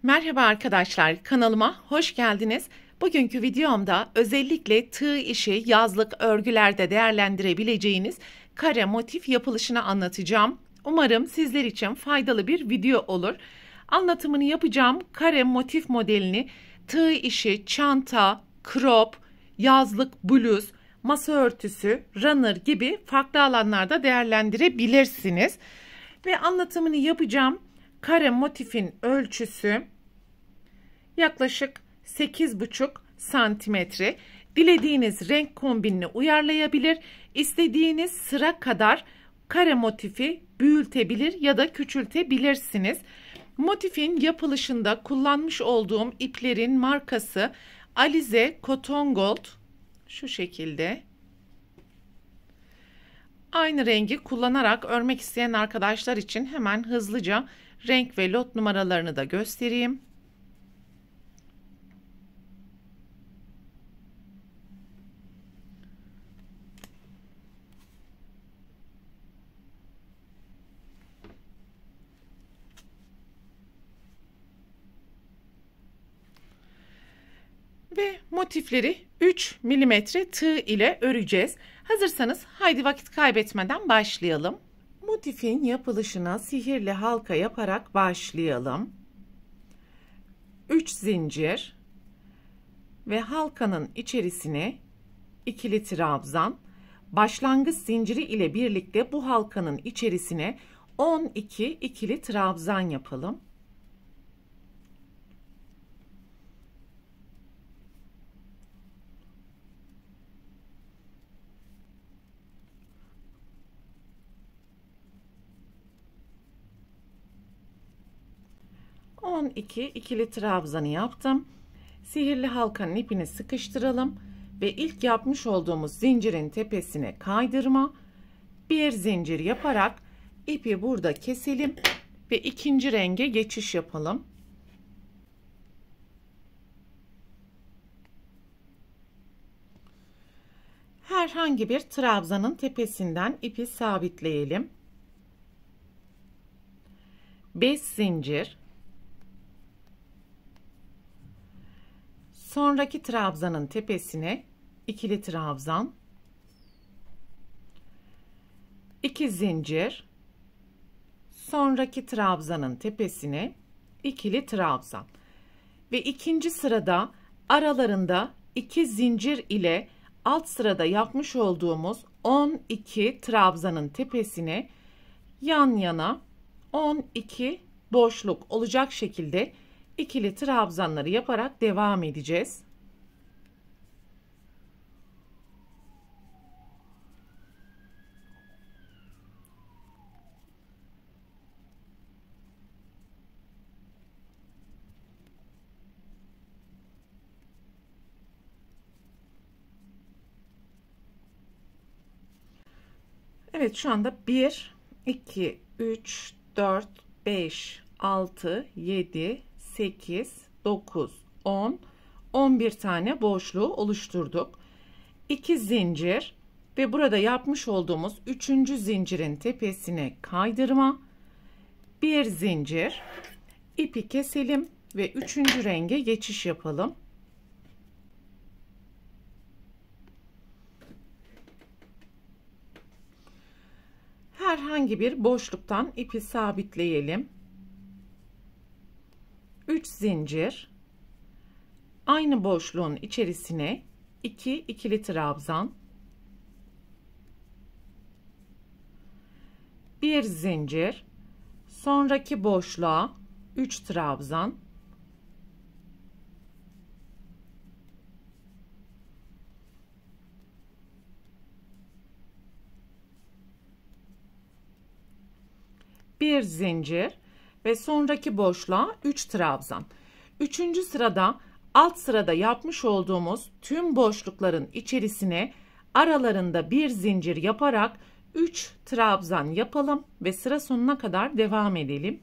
Merhaba arkadaşlar, kanalıma hoş geldiniz. Bugünkü videomda özellikle tığ işi yazlık örgülerde değerlendirebileceğiniz kare motif yapılışını anlatacağım. Umarım sizler için faydalı bir video olur. Anlatımını yapacağım kare motif modelini tığ işi, çanta, crop, yazlık bluz, masa örtüsü, runner gibi farklı alanlarda değerlendirebilirsiniz. Ve anlatımını yapacağım. Kare motifin ölçüsü yaklaşık 8,5 santimetre. Dilediğiniz renk kombinini uyarlayabilir, istediğiniz sıra kadar kare motifi büyütebilir ya da küçültebilirsiniz. Motifin yapılışında kullanmış olduğum iplerin markası Alize Cotton Gold. Şu şekilde. Aynı rengi kullanarak örmek isteyen arkadaşlar için hemen hızlıca renk ve lot numaralarını da göstereyim. Ve motifleri 3 milimetre tığ ile öreceğiz. Hazırsanız haydi vakit kaybetmeden başlayalım. Motifin yapılışına sihirli halka yaparak başlayalım. 3 zincir ve halkanın içerisine ikili trabzan, başlangıç zinciri ile birlikte bu halkanın içerisine 12 ikili trabzan yapalım. On iki ikili trabzanı yaptım. Sihirli halkanın ipini sıkıştıralım ve ilk yapmış olduğumuz zincirin tepesine kaydırma, bir zincir yaparak ipi burada keselim ve ikinci renge geçiş yapalım. Herhangi bir trabzanın tepesinden ipi sabitleyelim. 5 zincir, sonraki trabzanın tepesine ikili trabzan, 2 zincir, sonraki trabzanın tepesine ikili trabzan ve ikinci sırada aralarında 2 zincir ile alt sırada yapmış olduğumuz 12 trabzanın tepesine yan yana 12 boşluk olacak şekilde ikili trabzanları yaparak devam edeceğiz. Evet, şu anda 1 2 3 4 5 6 7 8 9 10 11 tane boşluğu oluşturduk. 2 zincir ve burada yapmış olduğumuz 3. zincirin tepesine kaydırma, bir zincir, ipi keselim ve 3. renge geçiş yapalım. Herhangi bir boşluktan ipi sabitleyelim. 3 zincir, aynı boşluğun içerisine 2 ikili trabzan, bir zincir, sonraki boşluğa 3 trabzan, bir zincir ve sonraki boşluğa 3 trabzan. 3. sırada alt sırada yapmış olduğumuz tüm boşlukların içerisine aralarında bir zincir yaparak 3 trabzan yapalım ve sıra sonuna kadar devam edelim.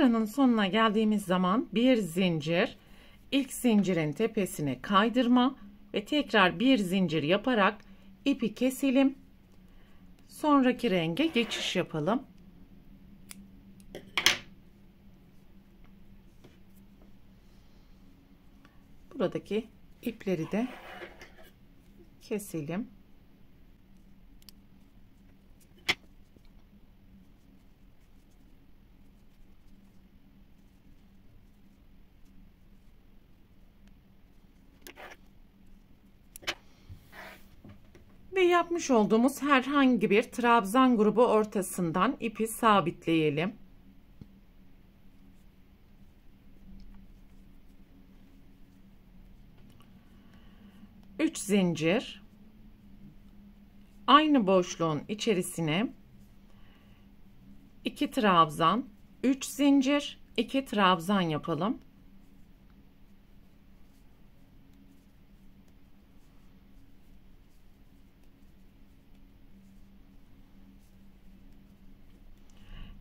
Sıranın sonuna geldiğimiz zaman bir zincir, ilk zincirin tepesine kaydırma ve tekrar bir zincir yaparak ipi keselim. Sonraki renge geçiş yapalım. Buradaki ipleri de keselim. Ve yapmış olduğumuz herhangi bir trabzan grubu ortasından ipi sabitleyelim. Üç zincir, aynı boşluğun içerisine 2 trabzan, 3 zincir, 2 trabzan yapalım.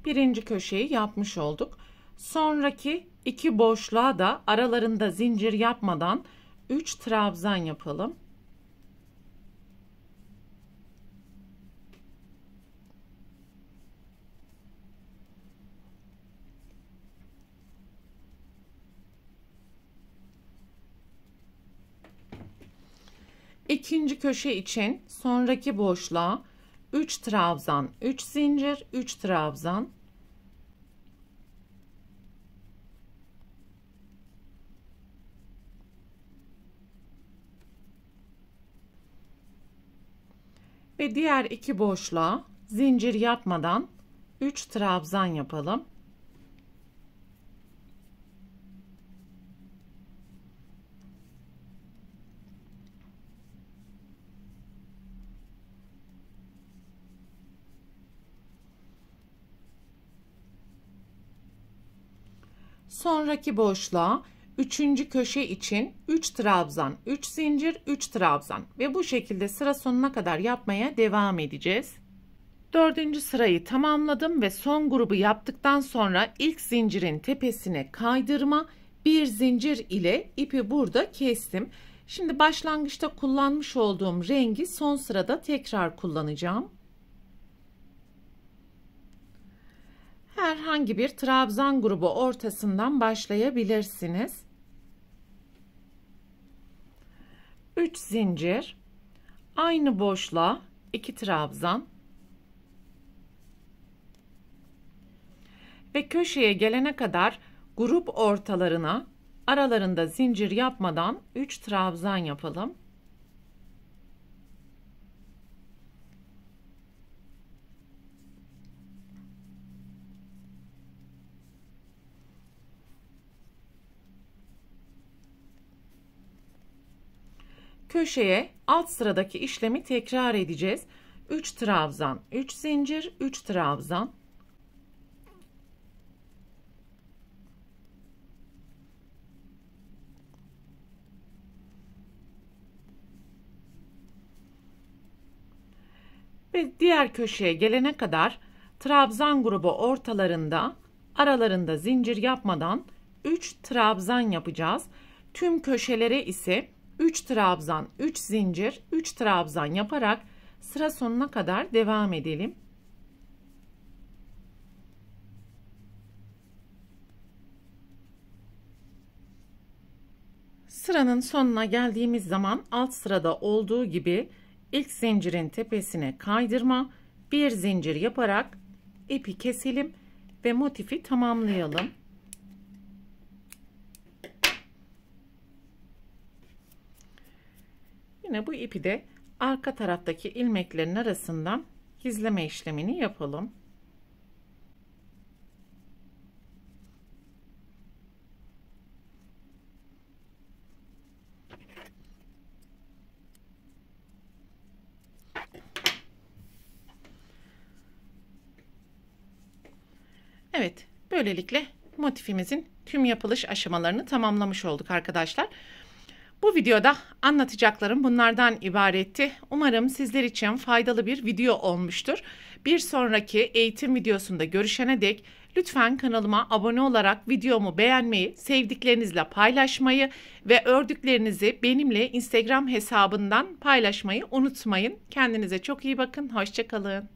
Birinci köşeyi yapmış olduk. Sonraki iki boşluğa da aralarında zincir yapmadan 3 trabzan yapalım. İkinci köşe için sonraki boşluğa 3 trabzan, 3 zincir, 3 trabzan. Ve diğer iki boşluğa zincir yapmadan 3 trabzan yapalım. Sonraki boşluğa üçüncü köşe için 3 trabzan, 3 zincir, 3 trabzan ve bu şekilde sıra sonuna kadar yapmaya devam edeceğiz. Dördüncü sırayı tamamladım ve son grubu yaptıktan sonra ilk zincirin tepesine kaydırma, bir zincir ile ipi burada kestim. Şimdi başlangıçta kullanmış olduğum rengi son sırada tekrar kullanacağım. Herhangi bir trabzan grubu ortasından başlayabilirsiniz. 3 zincir, aynı boşluğa 2 trabzan ve köşeye gelene kadar grup ortalarına aralarında zincir yapmadan 3 trabzan yapalım. Köşeye alt sıradaki işlemi tekrar edeceğiz. 3 trabzan, 3 zincir, 3 trabzan. Ve diğer köşeye gelene kadar trabzan grubu ortalarında aralarında zincir yapmadan 3 trabzan yapacağız. Tüm köşelere ise 3 trabzan, 3 zincir, 3 trabzan yaparak sıra sonuna kadar devam edelim. Sıranın sonuna geldiğimiz zaman alt sırada olduğu gibi ilk zincirin tepesine kaydırma, bir zincir yaparak ipi keselim ve motifi tamamlayalım. Yine bu ipi de arka taraftaki ilmeklerin arasından gizleme işlemini yapalım. Evet, böylelikle motifimizin tüm yapılış aşamalarını tamamlamış olduk arkadaşlar. Bu videoda anlatacaklarım bunlardan ibaretti. Umarım sizler için faydalı bir video olmuştur. Bir sonraki eğitim videosunda görüşene dek Lütfen kanalıma abone olarak videomu beğenmeyi, sevdiklerinizle paylaşmayı ve ördüklerinizi benimle Instagram hesabından paylaşmayı unutmayın. Kendinize çok iyi bakın. Hoşça kalın.